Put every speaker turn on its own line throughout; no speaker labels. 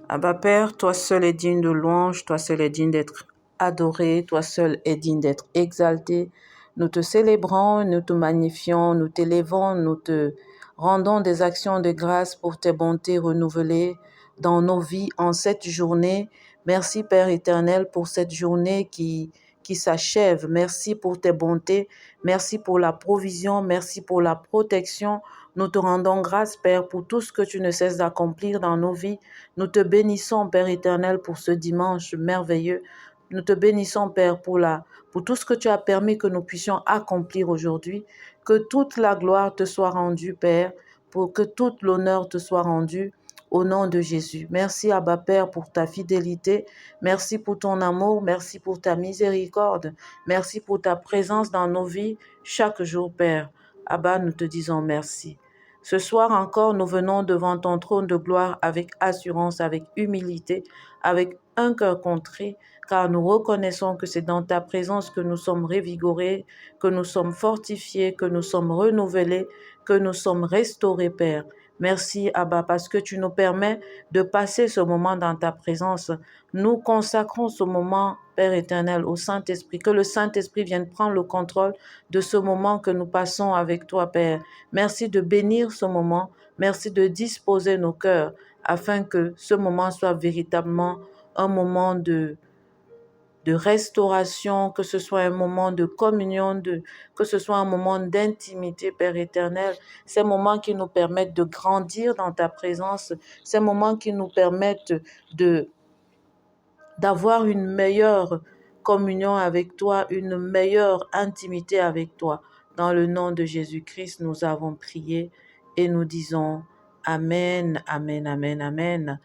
Abba Père, toi seul es digne de louange, toi seul es digne d'être adoré, toi seul es digne d'être exalté. Nous te célébrons, nous te magnifions, nous t'élèvons, nous te rendons des actions de grâce pour tes bontés renouvelées dans nos vies en cette journée. Merci Père éternel pour cette journée qui s'achève. Merci pour tes bontés, merci pour la provision, merci pour la protection. Nous te rendons grâce Père pour tout ce que tu ne cesses d'accomplir dans nos vies. Nous te bénissons, Père éternel, pour ce dimanche merveilleux. Nous te bénissons, Père, pour tout ce que tu as permis que nous puissions accomplir aujourd'hui. Que toute la gloire te soit rendue, Père, pour que tout l'honneur te soit rendu au nom de Jésus. Merci, Abba Père, pour ta fidélité. Merci pour ton amour. Merci pour ta miséricorde. Merci pour ta présence dans nos vies chaque jour, Père. Abba, nous te disons merci. Ce soir encore, nous venons devant ton trône de gloire avec assurance, avec humilité, avec un cœur contrit, car nous reconnaissons que c'est dans ta présence que nous sommes révigorés, que nous sommes fortifiés, que nous sommes renouvelés, que nous sommes restaurés, Père. Merci, Abba, parce que tu nous permets de passer ce moment dans ta présence. Nous consacrons ce moment, Père éternel, au Saint-Esprit. Que le Saint-Esprit vienne prendre le contrôle de ce moment que nous passons avec toi, Père. Merci de bénir ce moment. Merci de disposer nos cœurs afin que ce moment soit véritablement un moment de restauration, que ce soit un moment de communion, que ce soit un moment d'intimité, Père éternel. Ces moments qui nous permettent de grandir dans ta présence, ces moments qui nous permettent d'avoir une meilleure communion avec toi, une meilleure intimité avec toi. Dans le nom de Jésus-Christ, nous avons prié et nous disons Amen, Amen, Amen, Amen.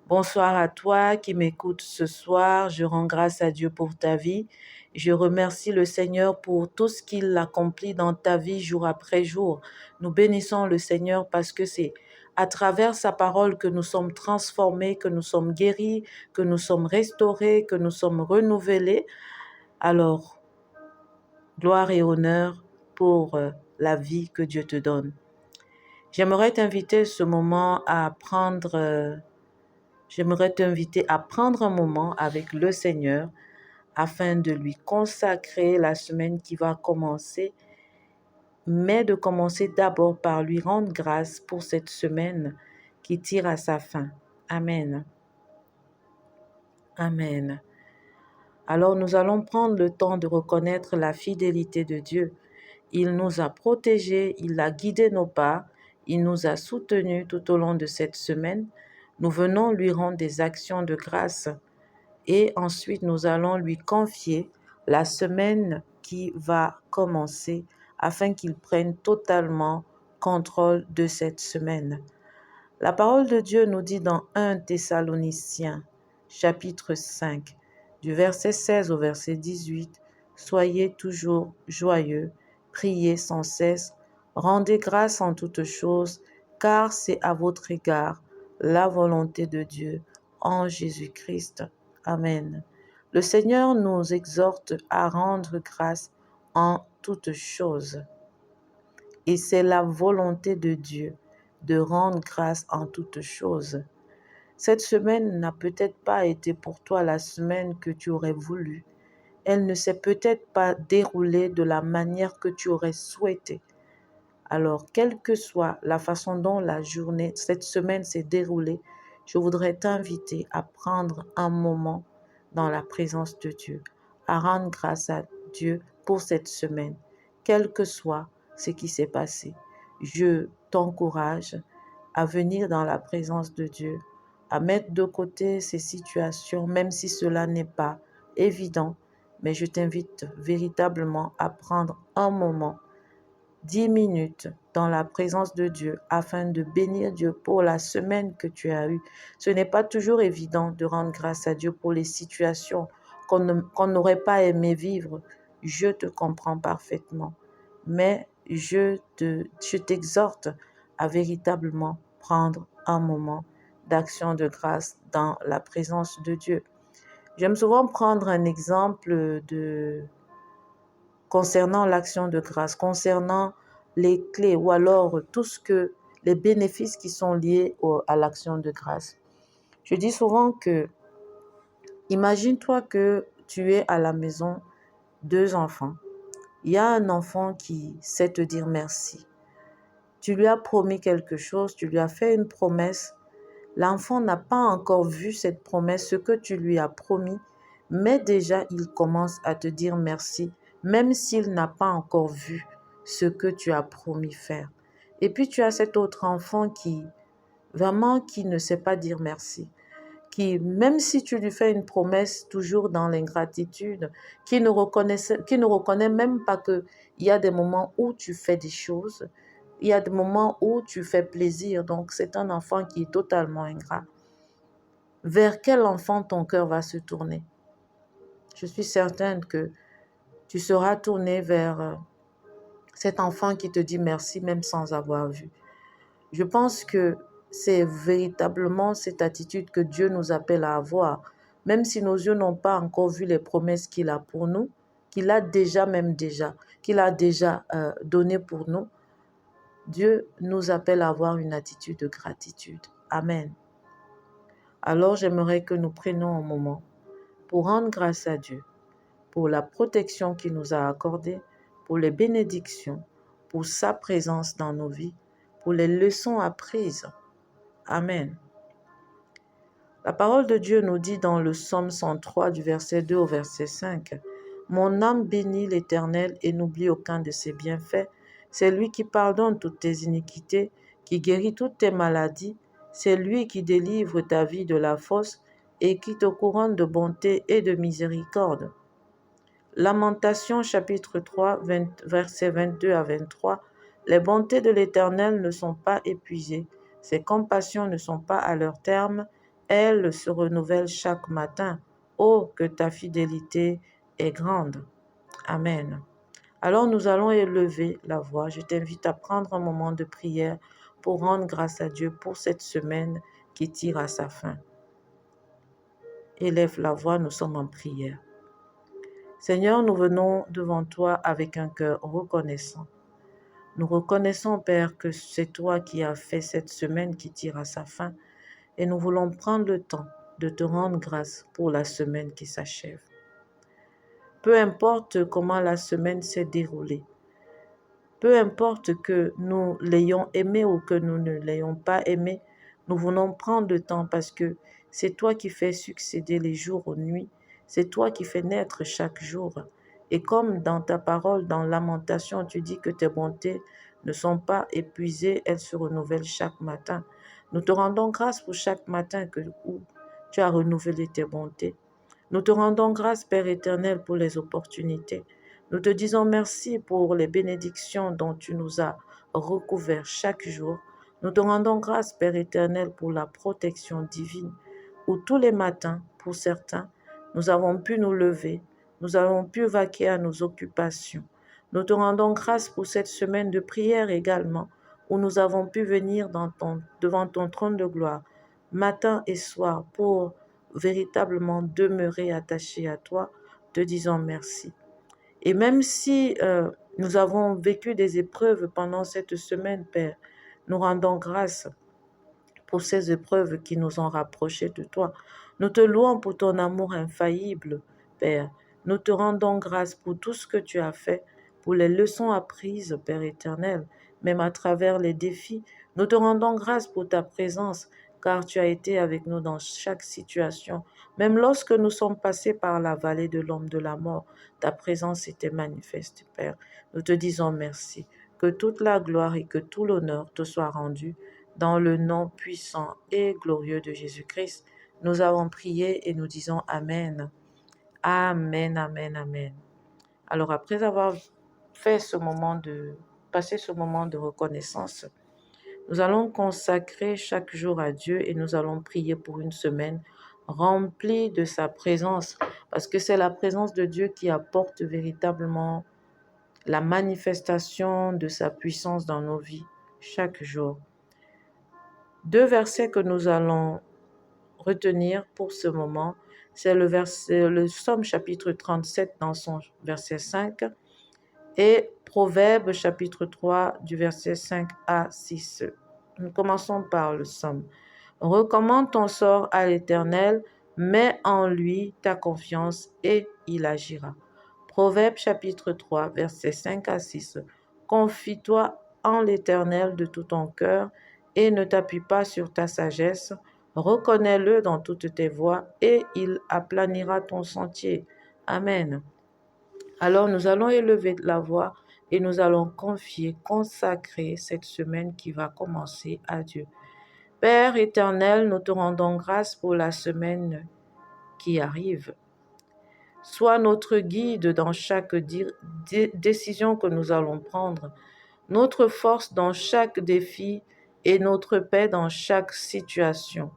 Bonsoir à toi qui m'écoutes ce soir. Je rends grâce à Dieu pour ta vie. Je remercie le Seigneur pour tout ce qu'il accomplit dans ta vie jour après jour. Nous bénissons le Seigneur parce que c'est à travers sa parole que nous sommes transformés, que nous sommes guéris, que nous sommes restaurés, que nous sommes renouvelés. Alors, gloire et honneur pour la vie que Dieu te donne. J'aimerais t'inviter à prendre un moment avec le Seigneur afin de lui consacrer la semaine qui va commencer, mais de commencer d'abord par lui rendre grâce pour cette semaine qui tire à sa fin. Amen. Amen. Alors nous allons prendre le temps de reconnaître la fidélité de Dieu. Il nous a protégés, il a guidé nos pas, il nous a soutenus tout au long de cette semaine. Nous venons lui rendre des actions de grâce et ensuite nous allons lui confier la semaine qui va commencer afin qu'il prenne totalement contrôle de cette semaine. La parole de Dieu nous dit dans 1 Thessaloniciens, chapitre 5, du verset 16 au verset 18, « Soyez toujours joyeux, priez sans cesse, rendez grâce en toutes choses, car c'est à votre égard la volonté de Dieu en Jésus-Christ. Amen. » Le Seigneur nous exhorte à rendre grâce en toutes choses. Et c'est la volonté de Dieu de rendre grâce en toutes choses. Cette semaine n'a peut-être pas été pour toi la semaine que tu aurais voulu. Elle ne s'est peut-être pas déroulée de la manière que tu aurais souhaité. Alors, quelle que soit la façon dont cette semaine s'est déroulée, je voudrais t'inviter à prendre un moment dans la présence de Dieu, à rendre grâce à Dieu pour cette semaine, quel que soit ce qui s'est passé. Je t'encourage à venir dans la présence de Dieu, à mettre de côté ces situations, même si cela n'est pas évident, mais je t'invite véritablement à prendre un moment, 10 minutes dans la présence de Dieu afin de bénir Dieu pour la semaine que tu as eue. Ce n'est pas toujours évident de rendre grâce à Dieu pour les situations qu'on n'aurait pas aimé vivre. Je te comprends parfaitement. Mais je t'exhorte à véritablement prendre un moment d'action de grâce dans la présence de Dieu. J'aime souvent prendre un exemple concernant l'action de grâce, concernant les clés ou alors les bénéfices qui sont liés à l'action de grâce. Je dis souvent que, imagine-toi que tu es à la maison, 2 enfants. Il y a un enfant qui sait te dire merci. Tu lui as promis quelque chose, tu lui as fait une promesse. L'enfant n'a pas encore vu cette promesse, ce que tu lui as promis, mais déjà il commence à te dire merci, même s'il n'a pas encore vu ce que tu as promis faire. Et puis tu as cet autre enfant qui ne sait pas dire merci, qui, même si tu lui fais une promesse toujours dans l'ingratitude, qui ne reconnaît même pas qu'il y a des moments où tu fais des choses, il y a des moments où tu fais plaisir. Donc, c'est un enfant qui est totalement ingrat. Vers quel enfant ton cœur va se tourner? Je suis certaine que tu seras tourné vers cet enfant qui te dit merci même sans avoir vu. Je pense que c'est véritablement cette attitude que Dieu nous appelle à avoir, même si nos yeux n'ont pas encore vu les promesses qu'il a pour nous, qu'il a déjà donné pour nous. Dieu nous appelle à avoir une attitude de gratitude. Amen. Alors j'aimerais que nous prenions un moment pour rendre grâce à Dieu, pour la protection qu'il nous a accordée, pour les bénédictions, pour sa présence dans nos vies, pour les leçons apprises. Amen. La parole de Dieu nous dit dans le psaume 103 du verset 2 au verset 5, « Mon âme bénit l'Éternel et n'oublie aucun de ses bienfaits. C'est lui qui pardonne toutes tes iniquités, qui guérit toutes tes maladies. C'est lui qui délivre ta vie de la fosse et qui te couronne de bonté et de miséricorde. » Lamentation chapitre 3, versets 22 à 23. « Les bontés de l'Éternel ne sont pas épuisées, ses compassions ne sont pas à leur terme, elles se renouvellent chaque matin. Oh, que ta fidélité est grande. » Amen. Alors nous allons élever la voix. Je t'invite à prendre un moment de prière pour rendre grâce à Dieu pour cette semaine qui tire à sa fin. Élève la voix, nous sommes en prière. Seigneur, nous venons devant toi avec un cœur reconnaissant. Nous reconnaissons, Père, que c'est toi qui as fait cette semaine qui tire à sa fin et nous voulons prendre le temps de te rendre grâce pour la semaine qui s'achève. Peu importe comment la semaine s'est déroulée, peu importe que nous l'ayons aimé ou que nous ne l'ayons pas aimé, nous voulons prendre le temps parce que c'est toi qui fais succéder les jours aux nuits, c'est toi qui fais naître chaque jour. Et comme dans ta parole, dans Lamentation, tu dis que tes bontés ne sont pas épuisées, elles se renouvellent chaque matin. Nous te rendons grâce pour chaque matin où tu as renouvelé tes bontés. Nous te rendons grâce, Père éternel, pour les opportunités. Nous te disons merci pour les bénédictions dont tu nous as recouverts chaque jour. Nous te rendons grâce, Père éternel, pour la protection divine, où tous les matins, pour certains, nous avons pu nous lever, nous avons pu vaquer à nos occupations. Nous te rendons grâce pour cette semaine de prière également, où nous avons pu venir devant ton trône de gloire, matin et soir, pour véritablement demeurer attachés à toi, te disant merci. Et même si nous avons vécu des épreuves pendant cette semaine, Père, nous rendons grâce pour ces épreuves qui nous ont rapprochés de toi. Nous te louons pour ton amour infaillible, Père. Nous te rendons grâce pour tout ce que tu as fait, pour les leçons apprises, Père éternel, même à travers les défis. Nous te rendons grâce pour ta présence, car tu as été avec nous dans chaque situation. Même lorsque nous sommes passés par la vallée de l'ombre de la mort, ta présence était manifeste, Père. Nous te disons merci. Que toute la gloire et que tout l'honneur te soient rendus dans le nom puissant et glorieux de Jésus-Christ. Nous avons prié et nous disons Amen. Amen, amen, amen. Alors après avoir passé ce moment de reconnaissance, nous allons consacrer chaque jour à Dieu et nous allons prier pour une semaine remplie de sa présence, parce que c'est la présence de Dieu qui apporte véritablement la manifestation de sa puissance dans nos vies chaque jour. 2 versets que nous allons retenir pour ce moment, c'est le Psaume chapitre 37 dans son verset 5 et Proverbe chapitre 3 du verset 5 à 6. Nous commençons par le Psaume. Recommande ton sort à l'Éternel, mets en lui ta confiance et il agira. Proverbe chapitre 3, versets 5 à 6. Confie-toi en l'Éternel de tout ton cœur et ne t'appuie pas sur ta sagesse. Reconnais-le dans toutes tes voies et il aplanira ton sentier. Amen. Alors nous allons élever la voix et nous allons confier, consacrer cette semaine qui va commencer à Dieu. Père éternel, nous te rendons grâce pour la semaine qui arrive. Sois notre guide dans chaque décision que nous allons prendre, notre force dans chaque défi et notre paix dans chaque situation.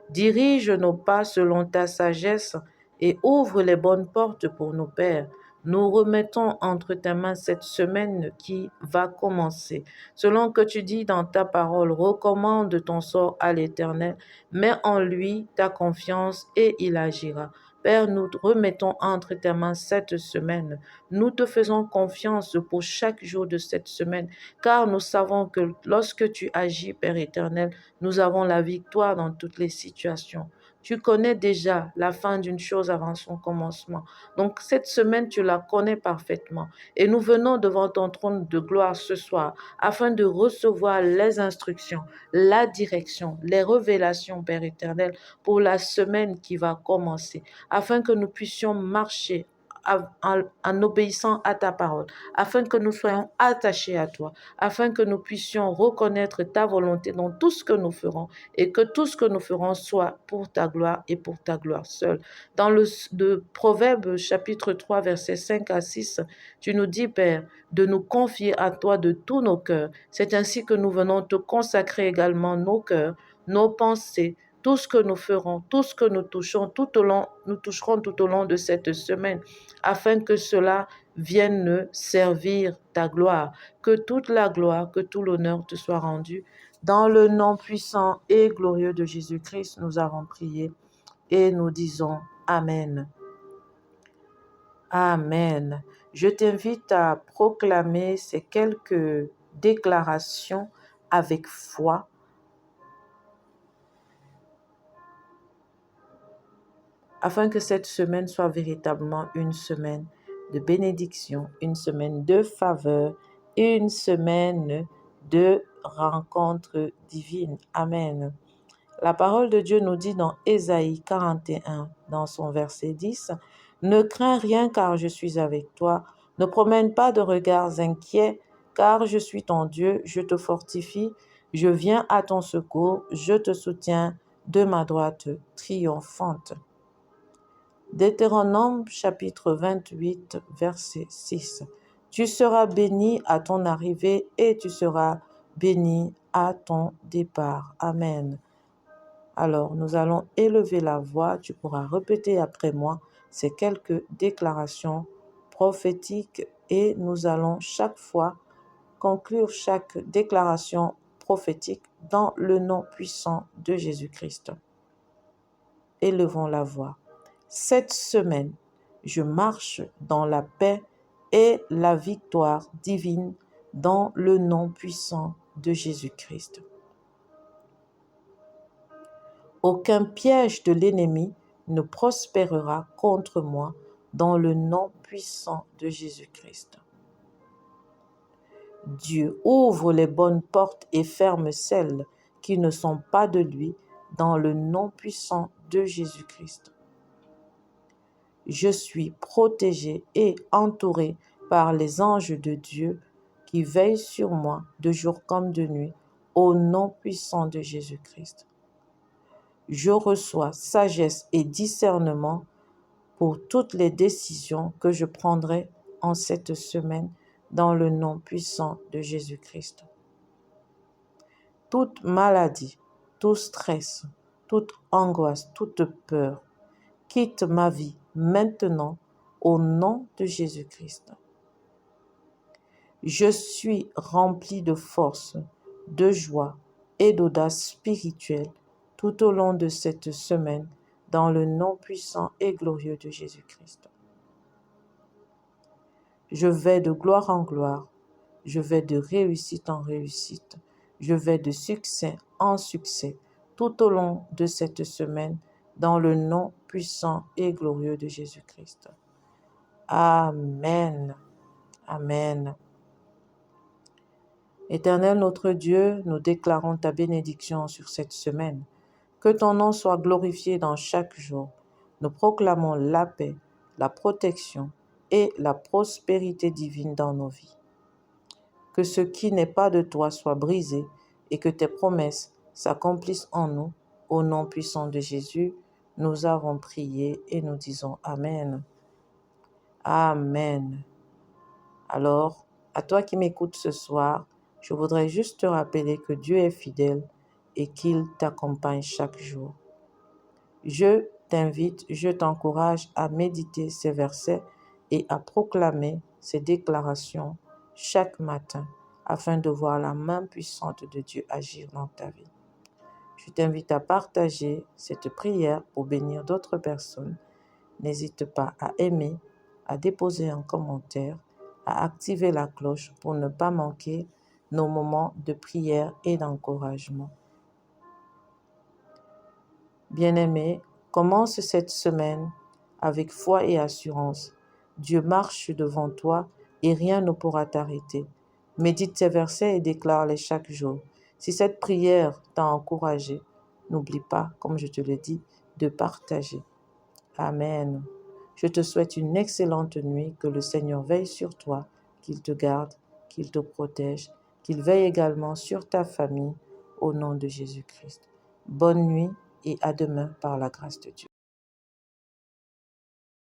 Dirige nos pas selon ta sagesse et ouvre les bonnes portes pour nos pères. Nous remettons entre tes mains cette semaine qui va commencer. Selon que tu dis dans ta parole, recommande ton sort à l'Éternel, mets en lui ta confiance et il agira. Père, nous remettons entre tes mains cette semaine. Nous te faisons confiance pour chaque jour de cette semaine, car nous savons que lorsque tu agis, Père éternel, nous avons la victoire dans toutes les situations. Tu connais déjà la fin d'une chose avant son commencement. Donc cette semaine, tu la connais parfaitement. Et nous venons devant ton trône de gloire ce soir afin de recevoir les instructions, la direction, les révélations, Père éternel, pour la semaine qui va commencer, afin que nous puissions marcher en obéissant à ta parole, afin que nous soyons attachés à toi, afin que nous puissions reconnaître ta volonté dans tout ce que nous ferons et que tout ce que nous ferons soit pour ta gloire et pour ta gloire seule. Dans le Proverbe chapitre 3, versets 5 à 6, tu nous dis, Père, de nous confier à toi de tous nos cœurs. C'est ainsi que nous venons te consacrer également nos cœurs, nos pensées, tout ce que nous ferons, tout ce que nous toucherons tout au long de cette semaine, afin que cela vienne servir ta gloire. Que toute la gloire, que tout l'honneur te soit rendu. Dans le nom puissant et glorieux de Jésus-Christ, nous avons prié et nous disons Amen. Amen. Je t'invite à proclamer ces quelques déclarations avec foi, afin que cette semaine soit véritablement une semaine de bénédiction, une semaine de faveur, une semaine de rencontre divine. Amen. La parole de Dieu nous dit dans Ésaïe 41, dans son verset 10, « Ne crains rien car je suis avec toi, ne promène pas de regards inquiets car je suis ton Dieu, je te fortifie, je viens à ton secours, je te soutiens de ma droite triomphante. » Deutéronome chapitre 28, verset 6. Tu seras béni à ton arrivée et tu seras béni à ton départ. Amen. Alors, nous allons élever la voix. Tu pourras répéter après moi ces quelques déclarations prophétiques et nous allons chaque fois conclure chaque déclaration prophétique dans le nom puissant de Jésus-Christ. Élevons la voix. Cette semaine, je marche dans la paix et la victoire divine dans le nom puissant de Jésus-Christ. Aucun piège de l'ennemi ne prospérera contre moi dans le nom puissant de Jésus-Christ. Dieu ouvre les bonnes portes et ferme celles qui ne sont pas de lui dans le nom puissant de Jésus-Christ. Je suis protégé et entouré par les anges de Dieu qui veillent sur moi de jour comme de nuit, au nom puissant de Jésus-Christ. Je reçois sagesse et discernement pour toutes les décisions que je prendrai en cette semaine dans le nom puissant de Jésus-Christ. Toute maladie, tout stress, toute angoisse, toute peur, quitte ma vie maintenant au nom de Jésus-Christ. Je suis rempli de force, de joie et d'audace spirituelle tout au long de cette semaine dans le nom puissant et glorieux de Jésus-Christ. Je vais de gloire en gloire, je vais de réussite en réussite, je vais de succès en succès tout au long de cette semaine, dans le nom puissant et glorieux de Jésus-Christ. Amen. Amen. Éternel notre Dieu, nous déclarons ta bénédiction sur cette semaine. Que ton nom soit glorifié dans chaque jour. Nous proclamons la paix, la protection et la prospérité divine dans nos vies. Que ce qui n'est pas de toi soit brisé et que tes promesses s'accomplissent en nous. Au nom puissant de Jésus, nous avons prié et nous disons Amen. Amen. Alors, à toi qui m'écoutes ce soir, je voudrais juste te rappeler que Dieu est fidèle et qu'il t'accompagne chaque jour. Je t'invite, je t'encourage à méditer ces versets et à proclamer ces déclarations chaque matin afin de voir la main puissante de Dieu agir dans ta vie. Je t'invite à partager cette prière pour bénir d'autres personnes. N'hésite pas à aimer, à déposer un commentaire, à activer la cloche pour ne pas manquer nos moments de prière et d'encouragement. Bien-aimé, commence cette semaine avec foi et assurance. Dieu marche devant toi et rien ne pourra t'arrêter. Médite ces versets et déclare-les chaque jour. Si cette prière t'a encouragé, n'oublie pas, comme je te le dis, de partager. Amen. Je te souhaite une excellente nuit, que le Seigneur veille sur toi, qu'il te garde, qu'il te protège, qu'il veille également sur ta famille, au nom de Jésus-Christ. Bonne nuit et à demain par la grâce de Dieu.